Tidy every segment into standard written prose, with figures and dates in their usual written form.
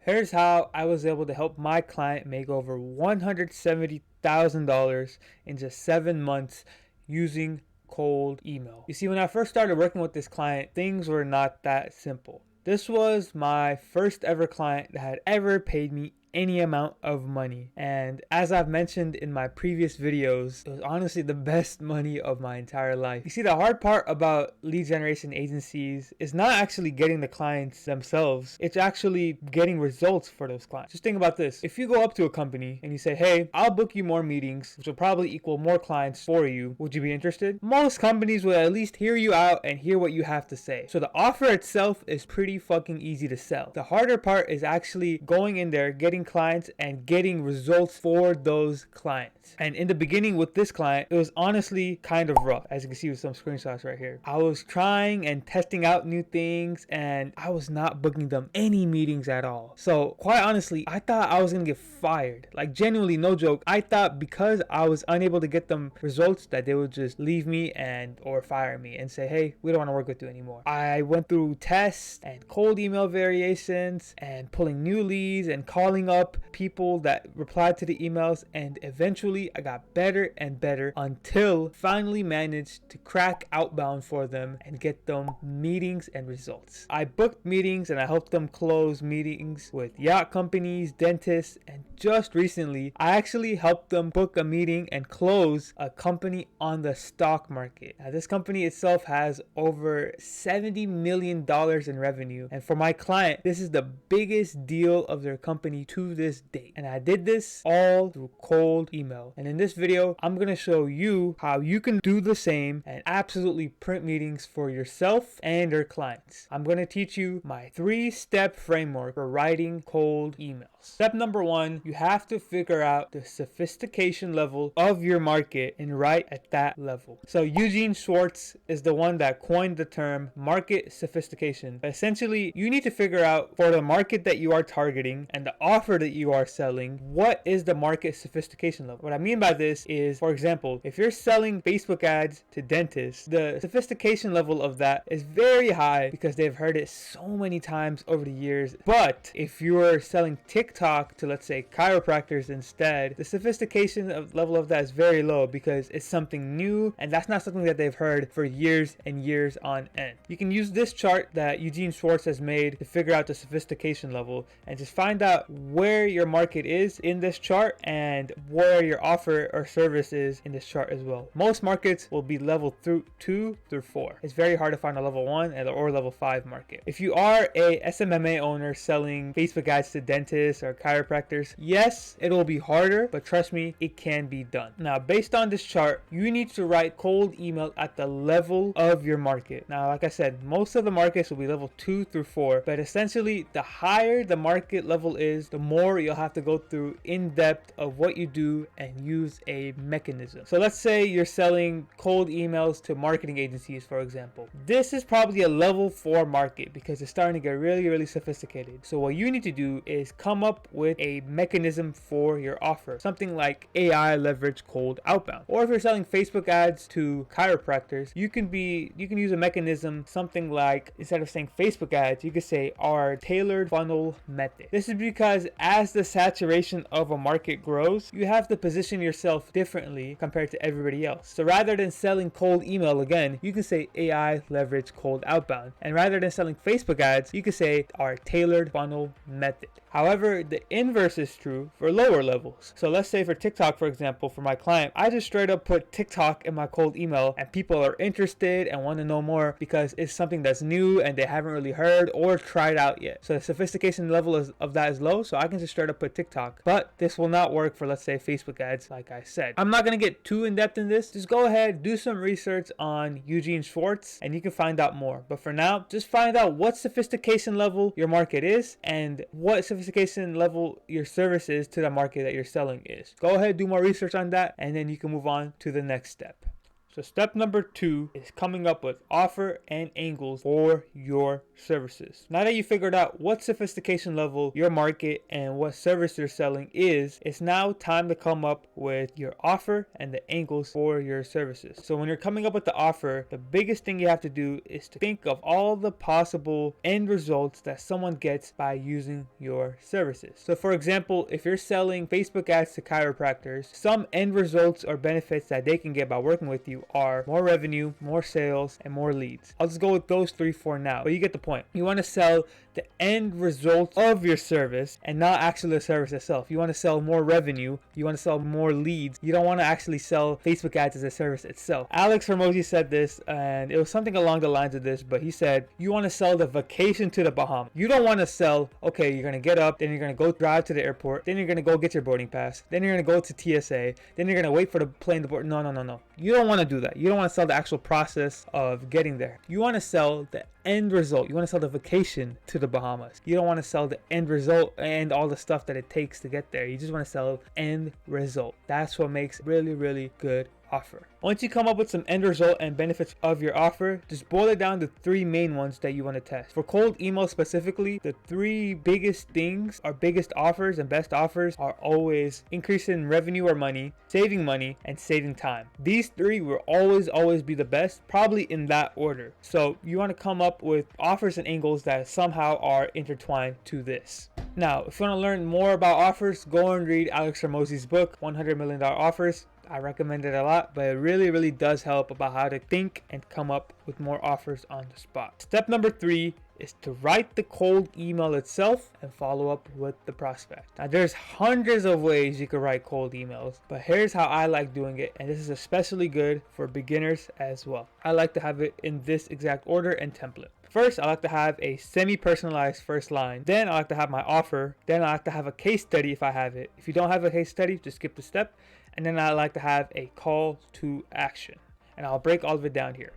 Here's how I was able to help my client make over $170,000 in just 7 months using cold email. You see, when I first started working with this client, things were not that simple. This was my first ever client that had ever paid me any amount of money, and as I've mentioned in my previous videos, it was honestly the best money of my entire life. You see, the hard part about lead generation agencies is not actually getting the clients themselves, it's actually getting results for those clients. Just think about this. If you go up to a company and you say, hey, I'll book you more meetings, which will probably equal more clients for you, would you be interested? Most companies will at least hear you out and hear what you have to say. So the offer itself is pretty fucking easy to sell. The harder part is actually going in there, getting clients and getting results for those clients. And in the beginning with this client, it was honestly kind of rough, as you can see with some screenshots right here. I was trying and testing out new things, and I was not booking them any meetings at all. So quite honestly, I thought I was gonna get fired. Like, genuinely, no joke, I thought because I was unable to get them results that they would just leave me and or fire me and say, hey, we don't want to work with you anymore. I went through tests and cold email variations and pulling new leads and calling up people that replied to the emails, and eventually I got better and better until finally managed to crack outbound for them and get them meetings and results. I booked meetings and I helped them close meetings with yacht companies, dentists, and just recently I actually helped them book a meeting and close a company on the stock market. Now, this company itself has over $70 million in revenue, and for my client, this is the biggest deal of their company to this date. And I did this all through cold email. And in this video, I'm going to show you how you can do the same and absolutely print meetings for yourself and your clients. I'm going to teach you my 3-step framework for writing cold emails. Step number 1, you have to figure out the sophistication level of your market and write at that level. So Eugene Schwartz is the one that coined the term market sophistication. But essentially, you need to figure out for the market that you are targeting and the offer that you are selling, what is the market sophistication level? What I mean by this is, for example, if you're selling Facebook ads to dentists, the sophistication level of that is very high because they've heard it so many times over the years. But if you're selling TikTok to, let's say, chiropractors instead, the sophistication level of that is very low because it's something new and that's not something that they've heard for years and years on end. You can use this chart that Eugene Schwartz has made to figure out the sophistication level and just find out where your market is in this chart and where your offer or service is in this chart as well. Most markets will be level 2 through 4. It's very hard to find a level 1 or level 5 market. If you are a SMMA owner selling Facebook ads to dentists or chiropractors, yes, it will be harder, but trust me, it can be done. Now, based on this chart, you need to write cold email at the level of your market. Now, like I said, most of the markets will be level 2 through 4, but essentially the higher the market level is, the more you'll have to go through in depth of what you do and use a mechanism. So let's say you're selling cold emails to marketing agencies, for example. This is probably a level 4 market because it's starting to get really, really sophisticated. So what you need to do is come up with a mechanism for your offer, something like AI leverage cold outbound. Or if you're selling Facebook ads to chiropractors, you can use a mechanism, something like, instead of saying Facebook ads, you could say our tailored funnel method. This is because as the saturation of a market grows, you have to position yourself differently compared to everybody else. So rather than selling cold email again, you can say AI leverage cold outbound. And rather than selling Facebook ads, you could say our tailored funnel method. However, the inverse is true for lower levels. So let's say for TikTok, for example, for my client, I just straight up put TikTok in my cold email and people are interested and want to know more because it's something that's new and they haven't really heard or tried out yet. So the sophistication level of that is low, so I can just straight up put TikTok. But this will not work for, let's say, Facebook ads, like I said. I'm not going to get too in depth in this. Just go ahead, do some research on Eugene Schwartz and you can find out more. But for now, just find out what sophistication level your market is and what sophistication level your service is to the market that you're selling is. Go ahead, do more research on that, and then you can move on to the next step. So step number 2 is coming up with offer and angles for your services. Now that you figured out what sophistication level your market and what service you're selling is, it's now time to come up with your offer and the angles for your services. So when you're coming up with the offer, the biggest thing you have to do is to think of all the possible end results that someone gets by using your services. So for example, if you're selling Facebook ads to chiropractors, some end results or benefits that they can get by working with you are more revenue, more sales, and more leads. I'll just go with those 3 for now, but you get the point. You want to sell the end result of your service and not actually the service itself. You want to sell more revenue, you want to sell more leads. You don't want to actually sell Facebook ads as a service itself. Alex Hormozi said this, and it was something along the lines of this, but he said you want to sell the vacation to the Bahamas. You don't want to sell, okay, you're going to get up, then you're going to go drive to the airport, then you're going to go get your boarding pass, then you're going to go to TSA, then you're going to wait for the plane to board. No. You don't want to do that. You don't want to sell the actual process of getting there. You want to sell the end result. You want to sell the vacation to the Bahamas. You don't want to sell the end result and all the stuff that it takes to get there. You just want to sell end result. That's what makes really, really good offer. Once you come up with some end result and benefits of your offer, just boil it down to 3 main ones that you want to test. For cold email specifically, the 3 biggest things or biggest offers and best offers are always increasing revenue or money, saving money, and saving time. These 3 will always be the best, probably in that order. So you want to come up with offers and angles that somehow are intertwined to this. Now, if you want to learn more about offers, go and read Alex Hormozi's book, $100 Million Offers. I recommend it a lot, but it really does help about how to think and come up with more offers on the spot. Step number 3 is to write the cold email itself and follow up with the prospect. Now there's hundreds of ways you can write cold emails, but here's how I like doing it, and this is especially good for beginners as well. I like to have it in this exact order and template. First, I like to have a semi-personalized first line. Then I like to have my offer. Then I like to have a case study if I have it. If you don't have a case study, just skip the step. And then I like to have a call to action. And I'll break all of it down here.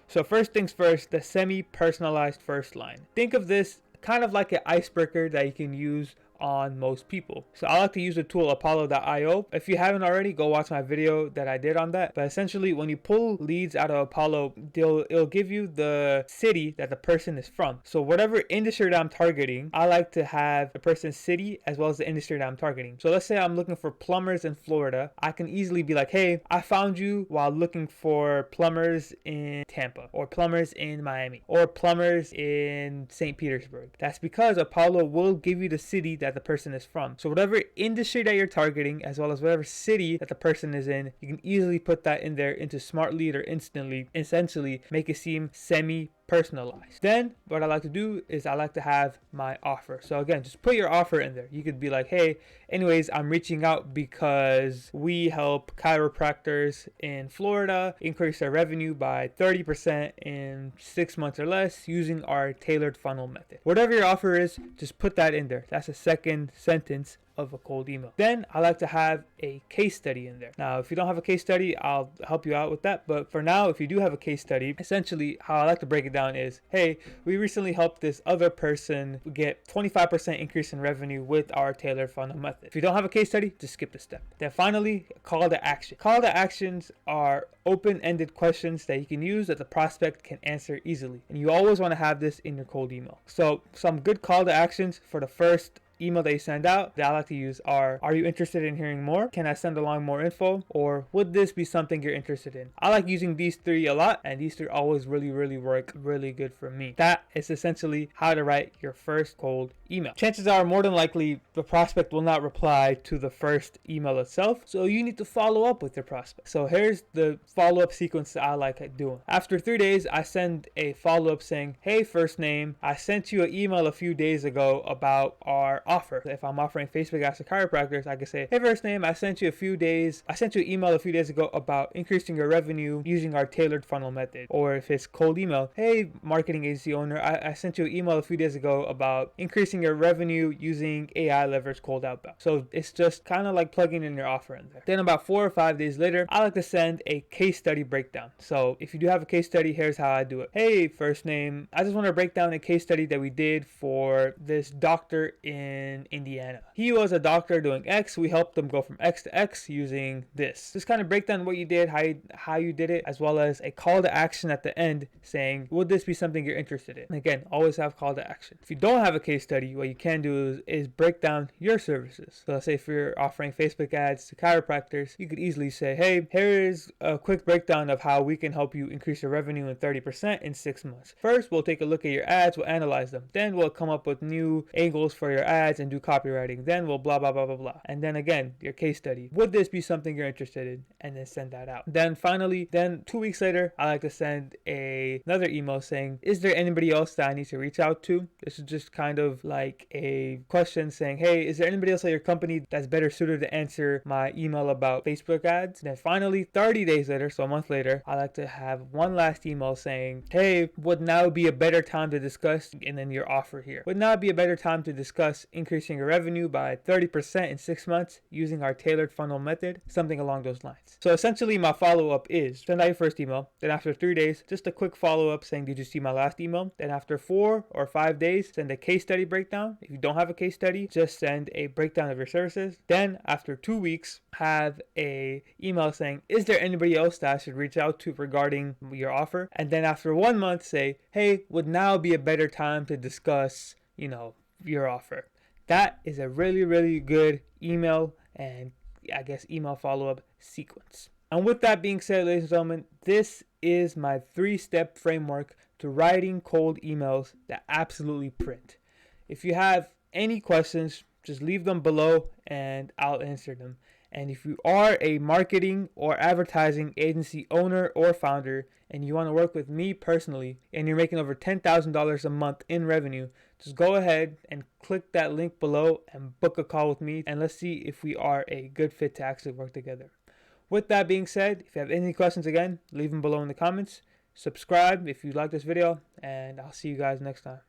So first things first, the semi-personalized first line. Think of this kind of like an icebreaker that you can use on most people. So I like to use the tool Apollo.io. If you haven't already, go watch my video that I did on that. But essentially, when you pull leads out of Apollo, it'll give you the city that the person is from. So whatever industry that I'm targeting, I like to have the person's city as well as the industry that I'm targeting. So let's say I'm looking for plumbers in Florida. I can easily be like, hey, I found you while looking for plumbers in Tampa, or plumbers in Miami, or plumbers in St. Petersburg. That's because Apollo will give you the city that the person is from. So whatever industry that you're targeting, as well as whatever city that the person is in, you can easily put that in there into Smart Lead or Instantly, essentially make it seem semi-personalized. Then what I like to do is I like to have my offer. So again, just put your offer in there. You could be like, hey, anyways, I'm reaching out because we help chiropractors in Florida increase their revenue by 30% in 6 months or less using our tailored funnel method. Whatever your offer is, just put that in there. That's a second sentence of a cold email. Then I like to have a case study in there. Now, if you don't have a case study, I'll help you out with that. But for now, if you do have a case study, essentially how I like to break it down is, hey, we recently helped this other person get 25% increase in revenue with our tailored funnel method. If you don't have a case study, just skip the step. Then finally, call to action. Call to actions are open-ended questions that you can use that the prospect can answer easily. And you always want to have this in your cold email. So some good call to actions for the first email that you send out that I like to use are you interested in hearing more? Can I send along more info? Or would this be something you're interested in? I like using these 3 a lot, and these 3 always really work really good for me. That is essentially how to write your first cold email. Chances are more than likely the prospect will not reply to the first email itself, so you need to follow up with your prospect. So here's the follow-up sequence that I like doing. After 3 days, I send a follow-up saying, hey, first name, I sent you an email a few days ago about our offer. If I'm offering Facebook ads to chiropractors, I can say, hey, first name, I sent you an email a few days ago about increasing your revenue using our tailored funnel method. Or if it's cold email, hey, marketing agency owner, I sent you an email a few days ago about increasing increasing your revenue using AI leverage cold outbound. So it's just kind of like plugging in your offer in there. Then about 4 or 5 days later, I like to send a case study breakdown. So if you do have a case study, here's how I do it. Hey, first name, I just want to break down a case study that we did for this doctor in Indiana. He was a doctor doing X. We helped them go from X to X using this. Just kind of break down what you did, how you did it, as well as a call to action at the end saying, would this be something you're interested in? And again, always have call to action. If you don't have a case study, what you can do is break down your services. So let's say if you're offering Facebook ads to chiropractors, you could easily say, hey, here is a quick breakdown of how we can help you increase your revenue in 30% in 6 months. First, we'll take a look at your ads, we'll analyze them. Then we'll come up with new angles for your ads and do copywriting. Then we'll blah, blah, blah, blah, blah. And then again, your case study. Would this be something you're interested in? And then send that out. Then finally, 2 weeks later, I like to send another email saying, is there anybody else that I need to reach out to? This is just kind of like a question saying, hey, is there anybody else at your company that's better suited to answer my email about Facebook ads? And then finally, 30 days later, so a month later, I like to have one last email saying, hey, would now be a better time to discuss, and then your offer here. Would now be a better time to discuss increasing your revenue by 30% in 6 months using our tailored funnel method, something along those lines. So essentially my follow-up is send out your first email. Then after 3 days, just a quick follow-up saying, did you see my last email? Then after 4 or 5 days, send a case study breakdown. If you don't have a case study, just send a breakdown of your services. Then after 2 weeks, have a email saying, is there anybody else that I should reach out to regarding your offer? And then after 1 month, say, hey, would now be a better time to discuss, your offer. That is a really, really good email and I guess email follow-up sequence. And with that being said, ladies and gentlemen, this is my 3-step framework to writing cold emails that absolutely print. If you have any questions, just leave them below and I'll answer them. And if you are a marketing or advertising agency owner or founder and you want to work with me personally and you're making over $10,000 a month in revenue, just go ahead and click that link below and book a call with me and let's see if we are a good fit to actually work together. With that being said, if you have any questions again, leave them below in the comments. Subscribe if you like this video and I'll see you guys next time.